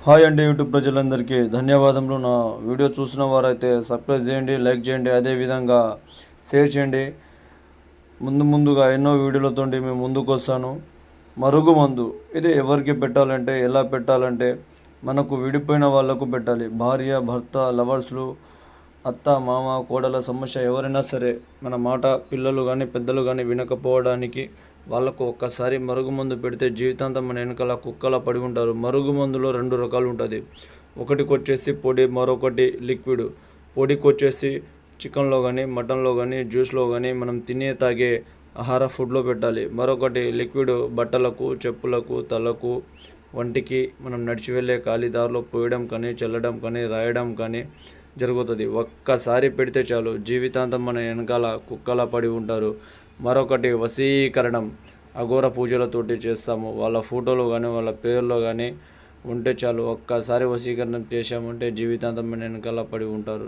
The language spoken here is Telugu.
హాయ్ అండి, యూట్యూబ్ ప్రజలందరికీ ధన్యవాదములు. నా వీడియో చూసిన వారైతే సబ్స్క్రైబ్ చేయండి, లైక్ చేయండి, అదేవిధంగా షేర్ చేయండి. ముందుగా ఎన్నో వీడియోలతో మేము ముందుకు వస్తాను. మరుగుమందు ఇది ఎవరికి పెట్టాలంటే, ఎలా పెట్టాలంటే మనకు విడిపోయిన వాళ్ళకు పెట్టాలి. భార్య భర్త లవర్స్లు, అత్త మామ కోడల సమస్య ఎవరైనా సరే మన మాట పిల్లలు కానీ పెద్దలు కానీ వినకపోవడానికి వాళ్ళకు ఒక్కసారి మరుగుమందు పెడితే జీవితాంతం మన వెనకాల కుక్కలా పడి ఉంటారు. మరుగుమందులో రెండు రకాలు ఉంటుంది. ఒకటికొచ్చేసి పొడి, మరొకటి లిక్విడ్. పొడికొచ్చేసి చికెన్లో కానీ మటన్లో కానీ జ్యూస్లో కానీ మనం తాగే ఆహార ఫుడ్లో పెట్టాలి. మరొకటి లిక్విడ్ బట్టలకు, చెప్పులకు, తలకు, వంటికి మనం నడిచి వెళ్ళే ఖాళీదారిలో పోయడం కానీ చల్లడం కానీ రాయడం కానీ జరుగుతుంది. ఒక్కసారి పెడితే చాలు జీవితాంతం మన వెనకాల కుక్కలా పడి ఉంటారు. మరొకటి వశీకరణం. అఘోర పూజలతోటి చేస్తాము. వాళ్ళ ఫోటోలు కానీ వాళ్ళ పేర్లో కానీ ఉంటే చాలు. ఒక్కసారి వశీకరణం చేశామంటే జీవితాంతం మన వెనకాల పడి ఉంటారు.